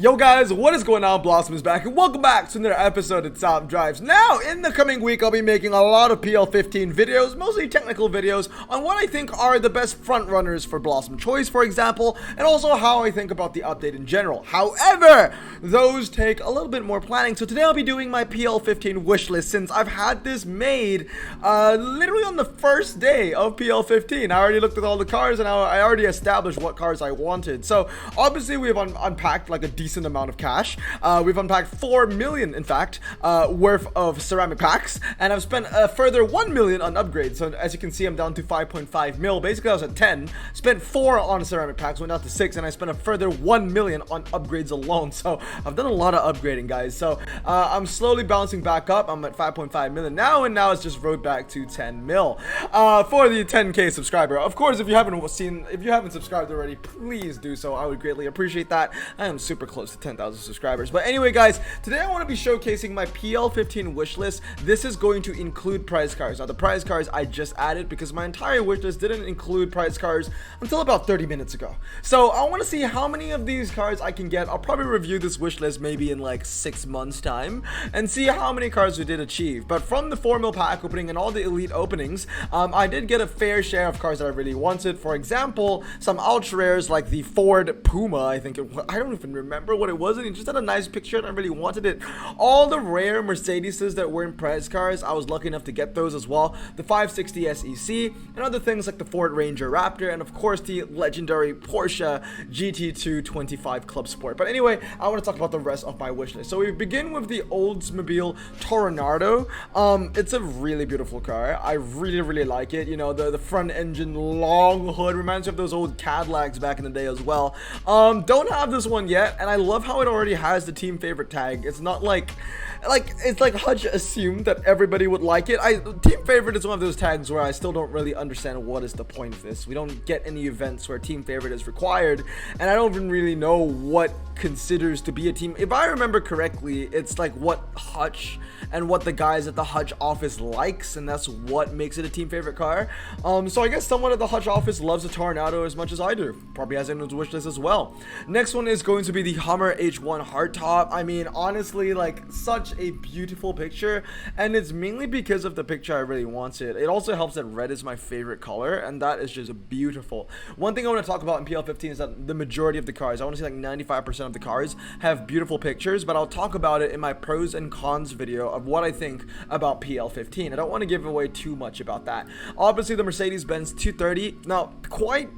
Yo guys, what is going on? Blossom is back and welcome back to another episode of Top Drives. Now, in the coming week, I'll be making a lot of PL15 videos, mostly technical videos, on what I think are the best front runners for Blossom Choice, for example, and also how I think about the update in general. However, those take a little bit more planning, so today I'll be doing my PL15 wish list since I've had this made literally on the first day of PL15. I already looked at all the cars and I already established what cars I wanted. So, obviously, we have unpacked like a decent amount of cash. We've unpacked 4 million, in fact, worth of ceramic packs, and I've spent a further 1 million on upgrades. So as you can see, I'm down to 5.5 mil. Basically, I was at 10, spent 4 on ceramic packs, went down to 6, and I spent a further 1 million on upgrades alone. So I've done a lot of upgrading, guys. So I'm slowly bouncing back up. I'm at 5.5 million now, and now it's just rode back to 10 mil for the 10k subscriber. Of course, if you haven't subscribed already, please do so. I would greatly appreciate that. I am super close to 10,000 subscribers. But anyway, guys, today I want to be showcasing my PL15 wish list. This is going to include prize cars. Now, the prize cars I just added because my entire wish list didn't include prize cars until about 30 minutes ago. So I want to see how many of these cars I can get. I'll probably review this wish list maybe in like 6 months time and see how many cars we did achieve. But from the 4 mil pack opening and all the elite openings, I did get a fair share of cars that I really wanted. For example, some ultra rares like the Ford Puma. I don't even remember what it was, and it just had a nice picture and I really wanted it. All the rare Mercedeses that were in prize cars, I was lucky enough to get those as well. The 560 SEC and other things like the Ford Ranger Raptor, and of course the legendary Porsche GT2 25 Club Sport. But anyway, I want to talk about the rest of my wish list. So we begin with the Oldsmobile Toronado. It's a really beautiful car. I really like it. You know, the front engine long hood reminds me of those old Cadillacs back in the day as well. Don't have this one yet, and I love how it already has the team favorite tag. It's not like it's like Hutch assumed that everybody would like it. Team favorite is one of those tags where I still don't really understand what is the point of this. We don't get any events where team favorite is required, and I don't even really know what considers to be a team. If I remember correctly, it's like what Hutch and what the guys at the Hutch office likes, and that's what makes it a team favorite car. So I guess someone at the Hutch office loves the Toronado as much as I do. Probably has it in his wish list as well. Next one is going to be the Hummer H1 hardtop. I mean, honestly, like, such a beautiful picture, and it's mainly because of the picture I really wanted. It also helps that red is my favorite color, and that is just beautiful. One thing I want to talk about in PL15 is that the majority of the cars, I want to say like 95% of the cars, have beautiful pictures, but I'll talk about it in my pros and cons video of what I think about PL15. I don't want to give away too much about that. Obviously, the Mercedes-Benz 230, now, quite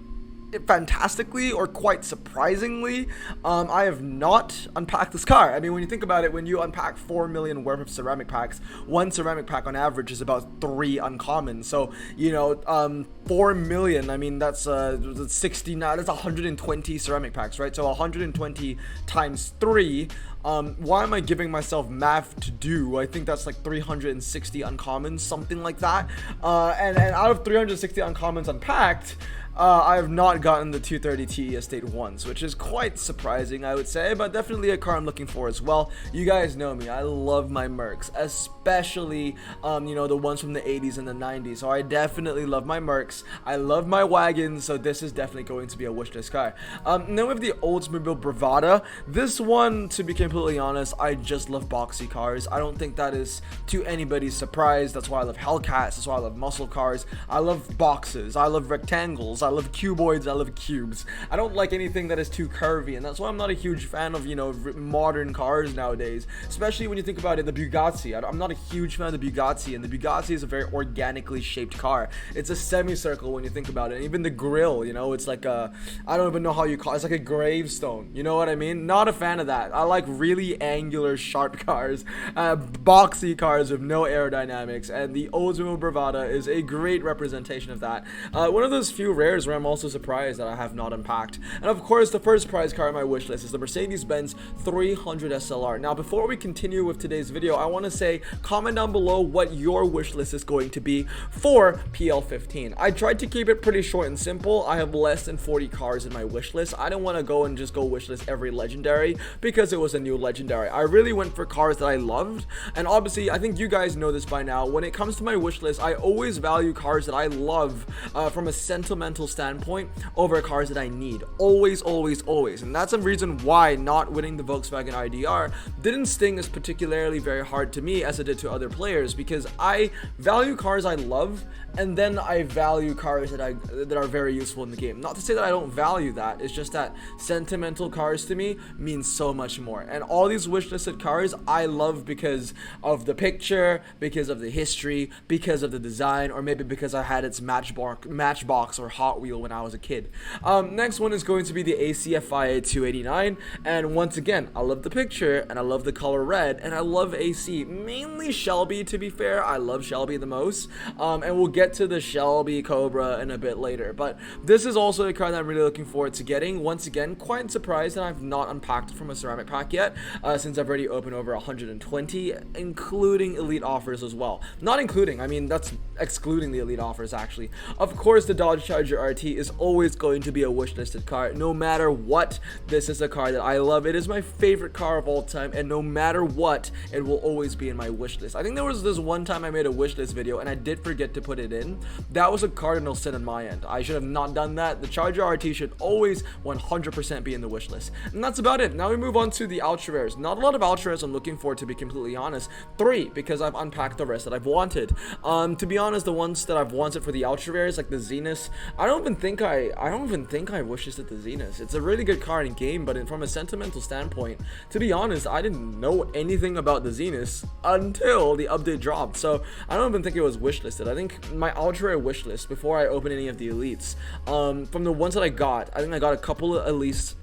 fantastically or quite surprisingly, I have not unpacked this car. I mean, when you think about it, when you unpack 4 million worth of ceramic packs, one ceramic pack on average is about 3 uncommon. So, you know, 4 million, I mean, that's 69, that's 120 ceramic packs, right? So 120 times 3. Why am I giving myself math to do? I think that's like 360 uncommons, something like that. And out of 360 uncommons unpacked, I have not gotten the 230 TE Estate once, which is quite surprising, I would say, but definitely a car I'm looking for as well. You guys know me, I love my Mercs, especially, you know, the ones from the 80s and the 90s, so I definitely love my Mercs. I love my wagons, so this is definitely going to be a wishlist car. And then we have the Oldsmobile Bravada. This one, to be completely honest, I just love boxy cars. I don't think that is to anybody's surprise. That's why I love Hellcats, that's why I love muscle cars. I love boxes, I love rectangles, I love cuboids, I love cubes. I don't like anything that is too curvy, and that's why I'm not a huge fan of, you know, modern cars nowadays, especially when you think about it. The Bugatti, I'm not a huge fan of the Bugatti, and the Bugatti is a very organically shaped car. It's a semicircle when you think about it. And even the grille, you know, it's like a, I don't even know how you call it, it's like a gravestone, you know what I mean? Not a fan of that. I like really angular, sharp cars, boxy cars with no aerodynamics, and the Oldsmobile Bravada is a great representation of that. One of those few rare where I'm also surprised that I have not unpacked. And of course, the first prize car on my wish list is the Mercedes-Benz 300 SLR. Now, before we continue with today's video, I want to say, comment down below what your wish list is going to be for PL15. I tried to keep it pretty short and simple. I have less than 40 cars in my wish list. I don't want to go and just go wish list every legendary because it was a new legendary. I really went for cars that I loved, and obviously I think you guys know this by now. When it comes to my wish list, I always value cars that I love from a sentimental standpoint over cars that I need. Always, always, always. And that's a reason why not winning the Volkswagen IDR didn't sting as particularly very hard to me as it did to other players, because I value cars I love, and then I value cars that are very useful in the game. Not to say that I don't value that, it's just that sentimental cars to me mean so much more. And all these wishlisted cars I love because of the picture, because of the history, because of the design, or maybe because I had its Matchbox or Hot Wheel when I was a kid. Next one is going to be the ACFIA 289, and once again, I love the picture and I love the color red, and I love AC, mainly Shelby. To be fair, I love Shelby the most, and we'll get to the Shelby Cobra in a bit later. But this is also a car that I'm really looking forward to getting. Once again, quite surprised that I've not unpacked it from a ceramic pack yet, since I've already opened over 120, including elite offers as well. Not including, I mean, that's excluding the elite offers actually. Of course, the Dodge Charger RT is always going to be a wishlisted car, no matter what. This is a car that I love. It is my favorite car of all time, and no matter what, it will always be in my wish list. I think there was this one time I made a wish list video and I did forget to put it in. That was a cardinal sin on my end. I should have not done that. The Charger RT should always 100% be in the wish list. And that's about it. Now we move on to the ultra rares. Not a lot of ultra rares I'm looking for, to be completely honest. 3, because I've unpacked the rest that I've wanted. To be honest, the ones that I've wanted for the ultra rares, like the Zenith, I don't even think I wish listed the Zenith. It's a really good car in game, but from a sentimental standpoint, to be honest, I didn't know anything about the Zenith until the update dropped. So I don't even think it was wishlisted. I think my ultra rare wish list before I open any of the elites, from the ones that I think I got a couple of elites,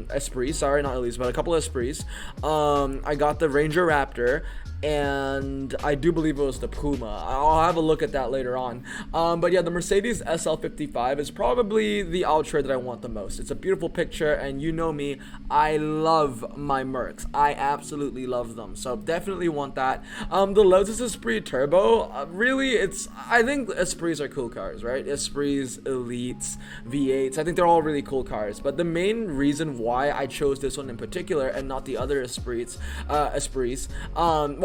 Esprits, sorry, not elites, but a couple of Esprits. I got the Ranger Raptor, and I do believe it was the Puma. I'll have a look at that later on. But yeah, the Mercedes SL55 is probably the ultra that I want the most. It's a beautiful picture, and you know me, I love my Mercs. I absolutely love them, so definitely want that. The Lotus Esprit Turbo, really, I think Esprits are cool cars, right? Esprits, Elites, V8s, I think they're all really cool cars, but the main reason why I chose this one in particular and not the other Esprits,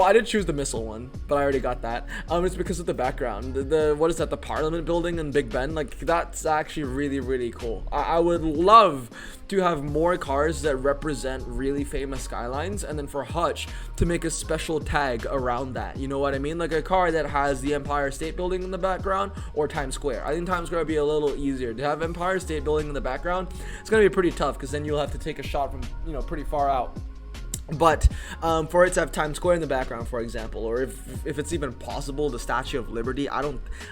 well, I did choose the missile one, but I already got that. It's because of the background. The what is that? The Parliament building in Big Ben. Like, that's actually really, really cool. I would love to have more cars that represent really famous skylines, and then for Hutch to make a special tag around that. You know what I mean? Like a car that has the Empire State Building in the background, or Times Square. I think Times Square would be a little easier. To have Empire State Building in the background, it's gonna be pretty tough, because then you'll have to take a shot from, you know, pretty far out. But for it to have Times Square in the background, for example, or if it's even possible, the Statue of Liberty,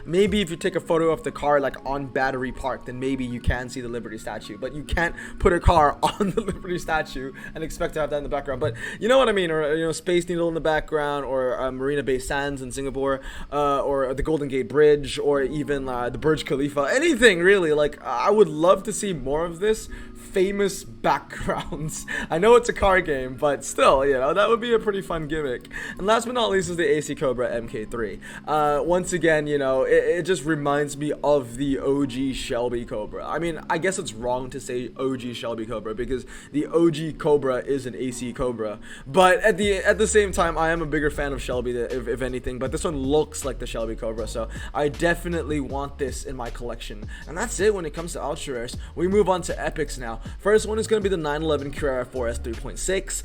maybe if you take a photo of the car like on Battery Park, then maybe you can see the Liberty statue, but you can't put a car on the Liberty statue and expect to have that in the background. But you know what I mean, or, you know, Space Needle in the background, or Marina Bay Sands in Singapore, or the Golden Gate Bridge, or even the Burj Khalifa, anything really. Like, I would love to see more of this famous backgrounds. I know it's a car game, but still, you know, that would be a pretty fun gimmick. And last but not least is the AC Cobra MK3. Once again, you know, it just reminds me of the OG Shelby Cobra. I mean, I guess it's wrong to say OG Shelby Cobra, because the OG Cobra is an AC Cobra, but at the same time, I am a bigger fan of Shelby, if anything. But this one looks like the Shelby Cobra, so I definitely want this in my collection. And that's it when it comes to ultra rares. We move on to epics now. First one is going to be the 911 Carrera 4S 3.6.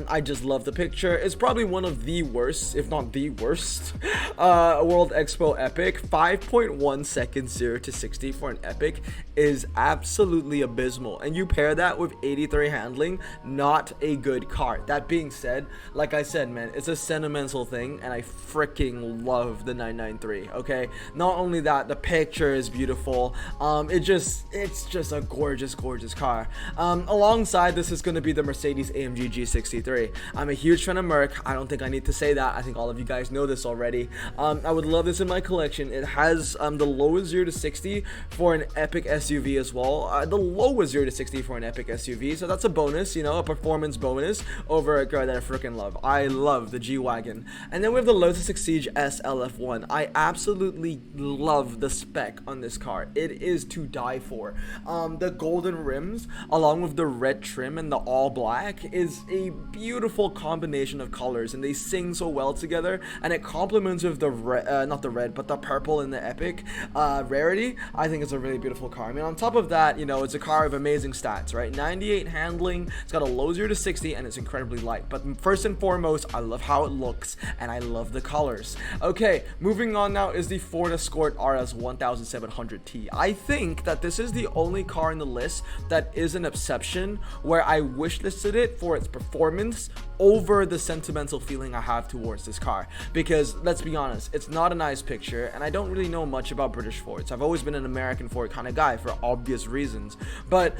I just love the picture. It's probably one of the worst, if not the worst, World Expo epic. 5.1 seconds 0 to 60 for an epic is absolutely abysmal, and you pair that with 83 handling, not a good car. That being said, like I said, man, it's a sentimental thing, and I freaking love the 993. Okay, not only that, the picture is beautiful. It's just a gorgeous car. Alongside this is going to be the Mercedes AMG G6 63. I'm a huge fan of Merc. I don't think I need to say that. I think all of you guys know this already. I would love this in my collection. It has the lowest 0 to 60 for an epic SUV as well. The lowest 0 to 60 for an epic SUV, so that's a bonus, you know, a performance bonus over a car that I freaking love. I love the G-Wagon. And then we have the Lotus Exige S LF1. I absolutely love the spec on this car. It is to die for. The golden rims along with the red trim and the all black is a beautiful combination of colors, and they sing so well together, and it complements with the not the red, but the purple in the epic rarity. I think it's a really beautiful car. I mean, on top of that, you know, it's a car of amazing stats, right? 98 handling, it's got a low 0 to 60, and it's incredibly light. But first and foremost, I love how it looks, and I love the colors. Okay, moving on now is the Ford Escort RS 1700T. I think that this is the only car in the list that is an exception where I wishlisted it for its performance over the sentimental feeling I have towards this car, because let's be honest, it's not a nice picture, and I don't really know much about British Fords. I've always been an American Ford kind of guy for obvious reasons, but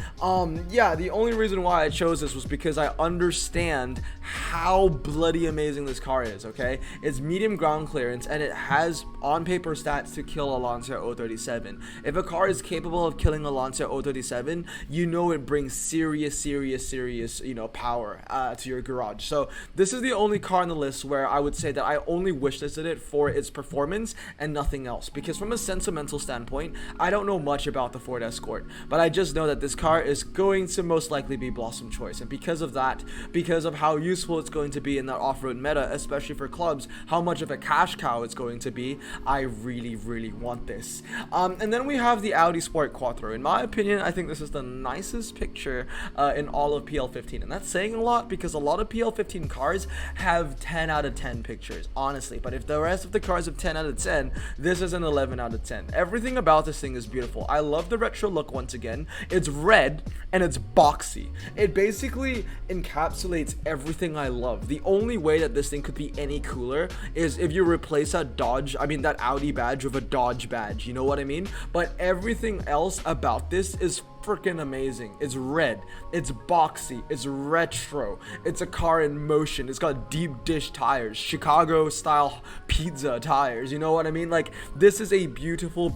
yeah, the only reason why I chose this was because I understand how bloody amazing this car is. Okay, it's medium ground clearance, and it has on paper stats to kill a Lancia 037. If a car is capable of killing a Lancia 037, you know it brings serious, you know, power to your garage. So this is the only car on the list where I would say that I only wishlisted it for its performance and nothing else, because from a sentimental standpoint, I don't know much about the Ford Escort, but I just know that this car is going to most likely be Blossom choice, and because of that, because of how useful it's going to be in that off-road meta, especially for clubs, how much of a cash cow it's going to be, I really want this. And then we have the Audi Sport Quattro. In my opinion, I think this is the nicest picture in all of PL15, and that's saying a lot because a lot of PL15 cars have 10 out of 10 pictures, honestly, but if the rest of the cars have 10 out of 10, this is an 11 out of 10. Everything about this thing is beautiful. I love the retro look once again. It's red and it's boxy. It basically encapsulates everything I love. The only way that this thing could be any cooler is if you replace that that Audi badge with a Dodge badge, you know what I mean? But everything else about this is freaking amazing. It's red, it's boxy, it's retro, it's a car in motion, it's got deep dish tires, Chicago style pizza tires, you know what I mean? Like, this is a beautiful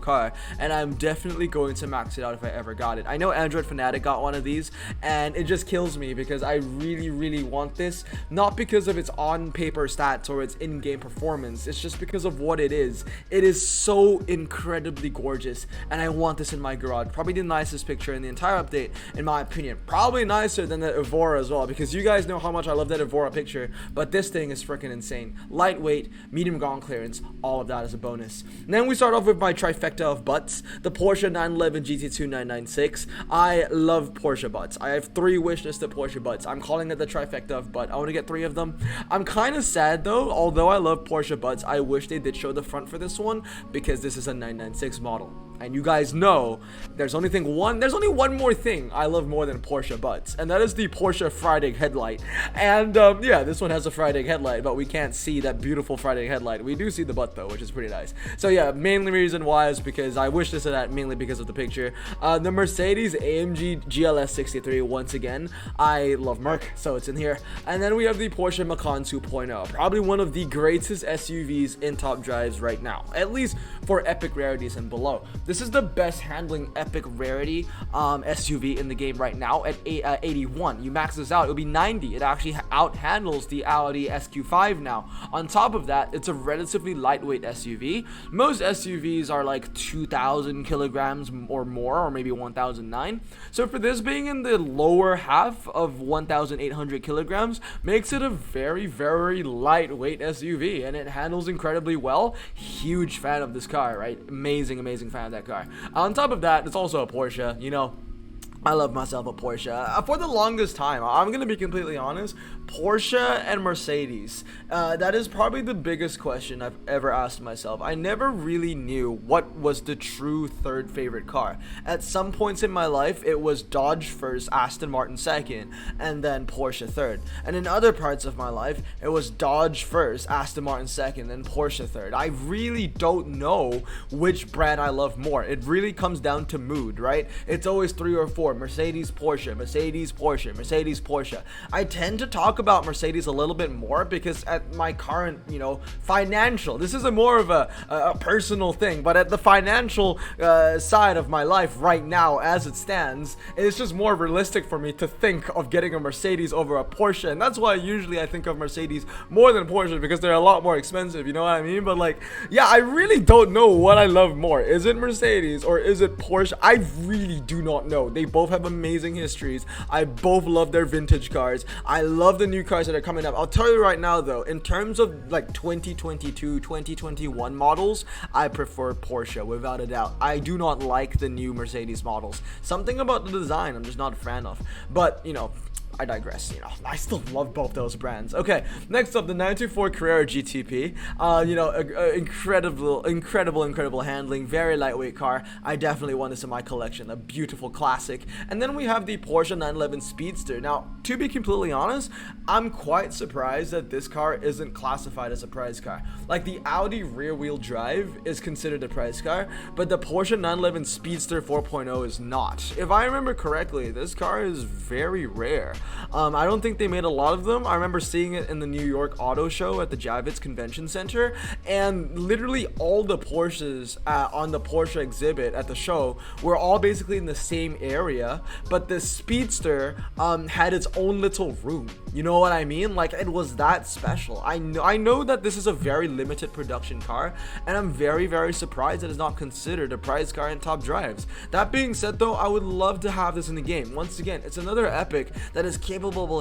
car, and I'm definitely going to max it out if I ever got it. I know Android Fanatic got one of these, and it just kills me because I really want this, not because of its on paper stats or its in-game performance. It's just because of what it is. It is so incredibly gorgeous, and I want this in my garage. Probably the nicest picture in the entire update, in my opinion. Probably nicer than the Evora as well, because you guys know how much I love that Evora picture, but this thing is freaking insane. Lightweight, medium ground clearance, all of that is a bonus. And then we start off with my trifecta of butts, the Porsche 911 GT2 996. I love Porsche butts. I have 3 wishlisted Porsche butts. I'm calling it the trifecta of butt. I want to get 3 of them. I'm kind of sad though, although I love Porsche butts, I wish they did show the front for this one, because this is a 996 model. And you guys know there's only one more thing I love more than Porsche butts, and that is the Porsche Friday headlight. And yeah, this one has a Friday headlight, but we can't see that beautiful Friday headlight. We do see the butt though, which is pretty nice. So yeah, mainly reason why is because I wish this that mainly because of the picture. The Mercedes AMG GLS 63, once again, I love Merc, so it's in here. And then we have the Porsche Macan 2.0, probably one of the greatest SUVs in top drives right now, at least for epic rarities and below. This is the best handling epic rarity SUV in the game right now at 81. You max this out, it'll be 90. It actually out handles the Audi SQ5 now. On top of that, it's a relatively lightweight SUV. Most SUVs are like 2,000 kilograms or more, or maybe 1,009. So for this being in the lower half of 1,800 kilograms, makes it a very lightweight SUV, and it handles incredibly well. Huge fan of this car, right? Amazing fan of that car. On top of that, it's also a Porsche, you know. I love myself a Porsche. For the longest time, I'm going to be completely honest, Porsche and Mercedes, that is probably the biggest question I've ever asked myself. I never really knew what was the true third favorite car. At some points in my life, it was Dodge first, Aston Martin second, and then Porsche third. And in other parts of my life, it was Dodge first, Aston Martin second, then Porsche third. I really don't know which brand I love more. It really comes down to mood, right? It's always 3 or 4. before, Mercedes, Porsche, Mercedes, Porsche, Mercedes, Porsche. I tend to talk about Mercedes a little bit more because at my current, financial, this is a more of a personal thing, but at the financial side of my life right now, as it stands, it's just more realistic for me to think of getting a Mercedes over a Porsche, and that's why usually I think of Mercedes more than Porsche, because they're a lot more expensive, you know what I mean? But like, yeah, I really don't know what I love more. Is it Mercedes or is it Porsche? I really do not know. They both have amazing histories. I both love their vintage cars. I love the new cars that are coming up. I'll tell you right now though, in terms of like 2022, 2021 models, I prefer Porsche without a doubt. I do not like the new Mercedes models. Something about the design I'm just not a fan of. But, I digress, I still love both those brands. Okay, next up, the 924 Carrera GTP. Incredible handling, very lightweight car. I definitely want this in my collection, a beautiful classic. And then we have the Porsche 911 Speedster. Now, to be completely honest, I'm quite surprised that this car isn't classified as a prize car. Like, the Audi rear-wheel drive is considered a prize car, but the Porsche 911 Speedster 4.0 is not. If I remember correctly, this car is very rare. I don't think they made a lot of them. I remember seeing it in the New York Auto Show at the Javits Convention Center, and literally all the Porsches on the Porsche exhibit at the show were all basically in the same area, but the Speedster had its own little room. You know what I mean? Like, it was that special. I know that this is a very limited production car, and I'm very surprised that it's not considered a prize car in top drives. That being said though, I would love to have this in the game. Once again, it's another epic that is capable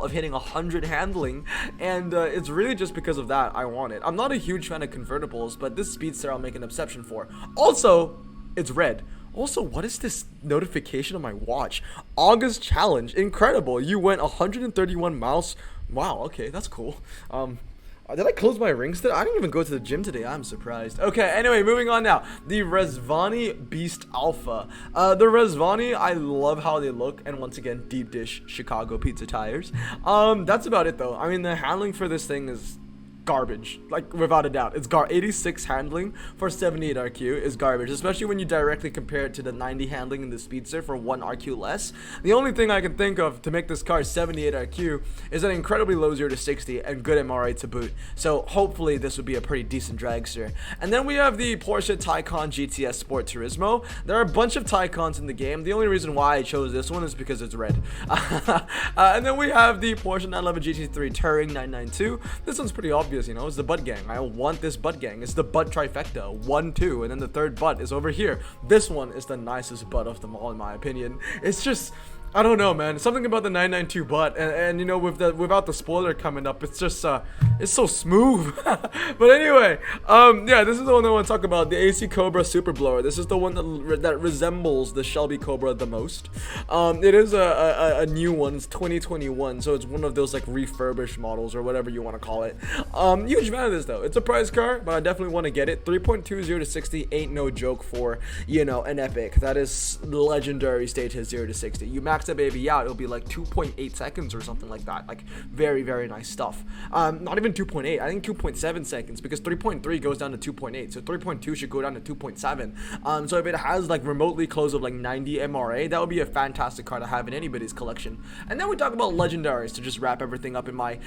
of hitting 100 handling, and it's really just because of that I want it. I'm not a huge fan of convertibles, but this Speedster I'll make an exception for. Also, it's red. Also, what is this notification on my watch? August challenge, incredible. You went 131 miles. Wow, okay, that's cool. Did I close my rings today? I didn't even go to the gym today. I'm surprised. Okay, anyway, moving on now. The Rezvani Beast Alpha. The Rezvani, I love how they look. And once again, deep dish Chicago pizza tires. That's about it though. I mean, the handling for this thing is garbage, like without a doubt. It's 86 handling for 78 RQ is garbage, especially when you directly compare it to the 90 handling in the Speedster for 1 RQ less. The only thing I can think of to make this car 78 RQ is an incredibly low 0 to 60 and good MRA to boot. So hopefully this would be a pretty decent dragster. And then we have the Porsche Taycan GTS Sport Turismo. There are a bunch of Taycans in the game. The only reason why I chose this one is because it's red. And then we have the Porsche 911 GT3 Touring 992. This one's pretty obvious. It's the butt gang. I want this butt gang. It's the butt trifecta. 1, 2, and then the third butt is over here. This one is the nicest butt of them all, in my opinion. It's just, I don't know, man. Something about the 992 butt, and without the spoiler coming up, it's just it's so smooth. But anyway, yeah, this is the one I want to talk about, the AC Cobra Super Blower. This is the one that resembles the Shelby Cobra the most. It is a new one. It's 2021, so it's one of those like refurbished models or whatever you want to call it. Huge fan of this though. It's a prize car, but I definitely want to get it. 3.20 to 60 ain't no joke for an epic. That is legendary stage hit 0 to 60. You max that baby out, it'll be like 2.8 seconds or something like that. Like very nice stuff. Not even 2.8, I think 2.7 seconds, because 3.3 goes down to 2.8, so 3.2 should go down to 2.7. So if it has like remotely close of like 90 MRA, that would be a fantastic car to have in anybody's collection. And then we talk about legendaries to just wrap everything up in my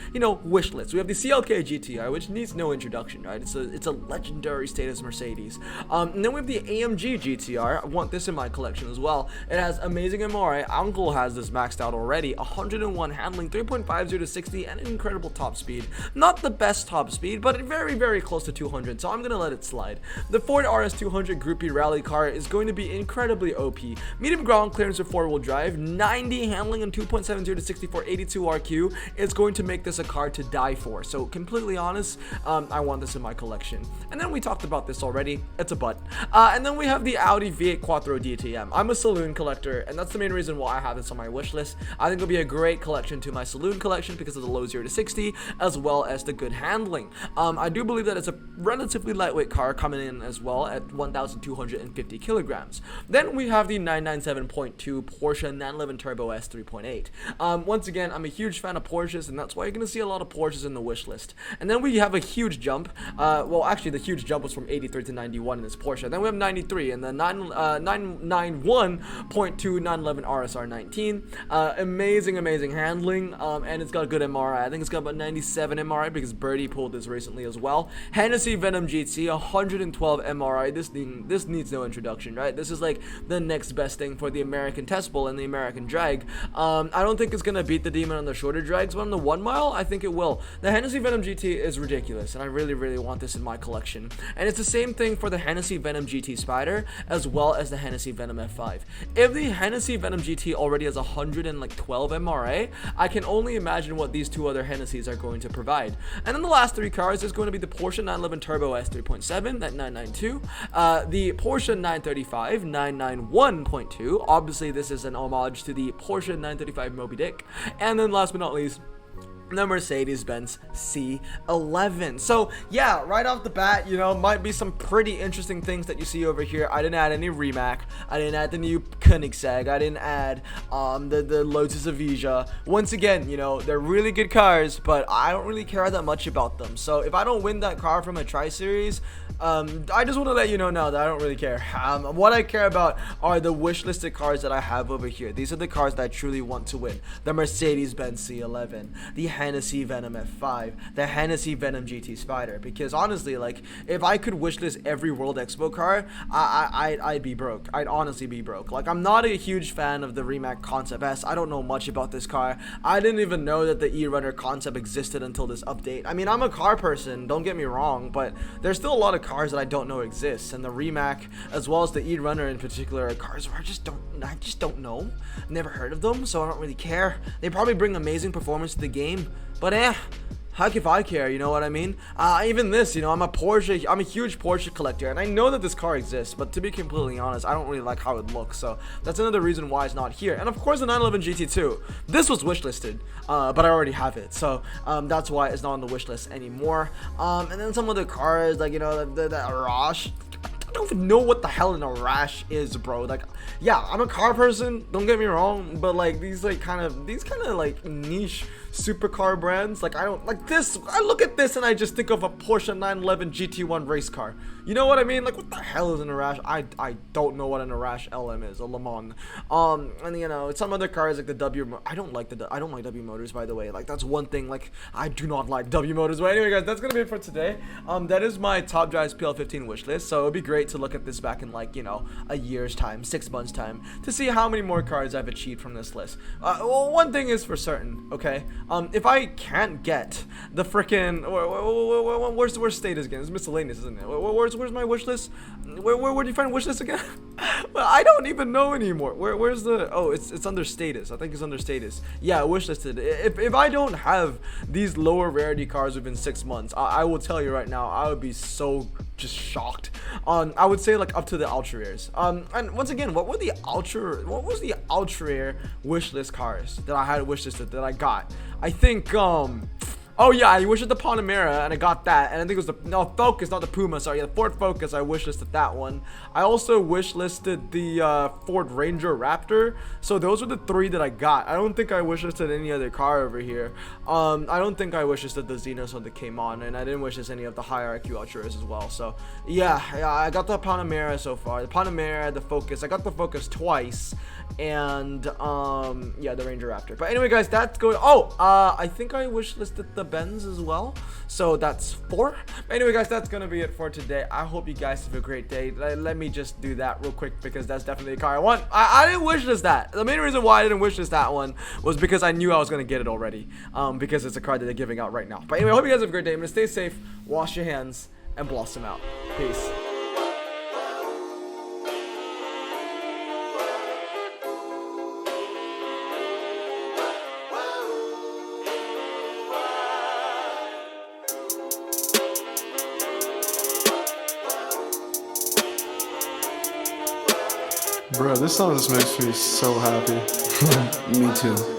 wish list. We have the CLK GTR, which needs no introduction, right? It's a legendary status Mercedes. And then we have the AMG GTR. I want this in my collection as well. It has amazing MRA. Uncle has this maxed out already. 101 handling, 3.50 to 60, and an incredible top speed. Not the best top speed, but very close to 200, so I'm gonna let it slide. The Ford RS200 Group E rally car is going to be incredibly OP. Medium ground clearance with 4-wheel drive, 90 handling, and 2.70 to 64, 82 RQ. It's going to make this a car to die for. So completely honest, I want this in my collection. And then we talked about this already. It's a butt. And then we have the Audi V8 Quattro DTM. I'm a saloon collector, and that's the main reason why I have have this on my wish list. I think it'll be a great collection to my saloon collection because of the low 0 to 60 as well as the good handling. I do believe that it's a relatively lightweight car coming in as well at 1,250 kilograms. Then we have the 997.2 Porsche 911 Turbo S 3.8. Once again, I'm a huge fan of Porsches, and that's why you're going to see a lot of Porsches in the wish list. And then we have a huge jump. Well, actually, the huge jump was from 83 to 91 in this Porsche. Then we have 93 and the 991.2 911 RSR 19. Amazing handling, and it's got good MRI. I think it's got about 97 MRI because Birdie pulled this recently as well. Hennessy Venom GT 112 MRI. This needs no introduction, right? This is like the next best thing for the American test bull and the American drag. I don't think it's gonna beat the Demon on the shorter drags, but on the 1 mile, I think it will. The Hennessy Venom GT is ridiculous, and I really want this in my collection. And it's the same thing for the Hennessy Venom GT Spider as well as the Hennessy Venom F5. If the Hennessy Venom GT already has 112 MRA, I can only imagine what these two other Hennessy's are going to provide. And then the last three cars is going to be the Porsche 911 Turbo S 3.7, that 992, the Porsche 935 991.2. Obviously, this is an homage to the Porsche 935 Moby Dick. And then last but not least, the Mercedes-Benz C11. So yeah, right off the bat, you know, might be some pretty interesting things that you see over here. I didn't add any Rimac, I didn't add the new Koenigsegg, I didn't add the Lotus Evija. Once again, you know, they're really good cars, but I don't really care that much about them. So if I don't win that car from a Tri-Series, I just want to let you know now that I don't really care. What I care about are the wish listed cars that I have over here. These are the cars that I truly want to win. The Mercedes-Benz C11, the Hennessy Venom F5, the Hennessy Venom GT Spider. Because honestly, like, if I could wish list every World Expo car, I'd be broke. I'd honestly be broke. Like, I'm not a huge fan of the Rimac Concept S. I don't know much about this car. I didn't even know that the E-Runner concept existed until this update. I mean, I'm a car person, don't get me wrong, but there's still a lot of cars that I don't know exist, and the Rimac as well as the E-Runner in particular are cars where I just don't know, never heard of them, so I don't really care. They probably bring amazing performance to the game, but heck if I care, you know what I mean? Even this, you know, I'm a huge Porsche collector, and I know that this car exists, but to be completely honest, I don't really like how it looks, so that's another reason why it's not here. And of course the 911 GT2, this was wishlisted, but I already have it, so that's why it's not on the wish list anymore. And then some of the cars, like, you know, the Arash. I don't even know what the hell an Arash is, bro. Like, yeah, I'm a car person, don't get me wrong, but like these kind of like niche supercar brands, like, I don't like this. I look at this and I just think of a Porsche 911 GT1 race car. You know what I mean? Like, what the hell is an Arash? I don't know what an Arash LM is, a Le Mans. And you know, some other cars like the W. I don't like W motors, by the way. Like, that's one thing. Like, I do not like W motors. But anyway, guys, that's gonna be it for today. That is my Top Drives PL15 wish list. So it'd be great to look at this back in, like, you know, a year's time, 6 months time, to see how many more cards I've achieved from this list. Well, one thing is for certain, okay? If I can't get the freaking where's status again? It's miscellaneous, isn't it? Where's my wish list? Where do you find wish list again? Well, I don't even know anymore. Where's the? Oh, it's under status. I think it's under status. Yeah, wish listed. If I don't have these lower rarity cars within 6 months, I will tell you right now, I would be so just shocked. I would say like up to the ultra rares. And once again, what was the ultra rare wish list cars that I had wish listed that I got? I think oh yeah, I wished the Panamera and I got that, and I think it was the Focus, not the Puma. Sorry, yeah, the Ford Focus. I wish listed that one. I also wish listed the Ford Ranger Raptor. So those are the three that I got. I don't think I wish listed any other car over here. I don't think I wish listed the Xenos or the Cayman, and I didn't wish list any of the Hierarchy Ultras as well. So yeah, I got the Panamera so far. The Panamera, the Focus. I got the Focus twice, and yeah, the Ranger Raptor. But anyway, guys, that's going. Oh, I think I wish listed the Benz as well, so that's 4. But anyway, guys, that's gonna be it for today. I hope you guys have a great day. Let me just do that real quick because that's definitely a car I want. I didn't wish list that. The main reason why I didn't wish list that one was because I knew I was gonna get it already, because it's a card that they're giving out right now. But anyway, I hope you guys have a great day. I'm gonna stay safe, wash your hands, and blossom out. Peace. Bro, this song just makes me so happy. Me too.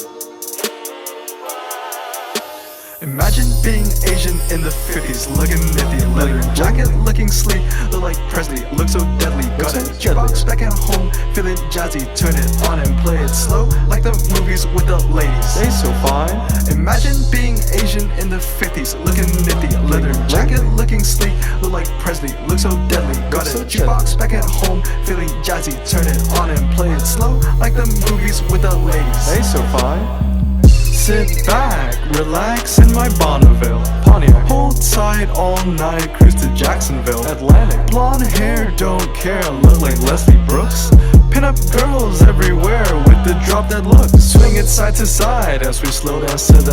Imagine being Asian in the 50s, looking nifty, leather jacket, looking sleek, look like Presley, look so deadly. Got a jukebox back at home, feeling jazzy, turn it on and play it slow, like the movies with the ladies. They so fine. Imagine being Asian in the 50s, looking nifty, leather jacket, looking sleek, look like Presley, look so deadly. Got a jukebox back at home, feeling jazzy, turn it on and play it slow, like the movies with the ladies. They so fine. Sit back, relax in my Bonneville Pontiac. Hold tight all night, cruise to Jacksonville Atlantic. Blonde hair, don't care, look like Leslie Brooks. Pin up girls everywhere with the drop dead look. Swing it side to side as we slow dance to the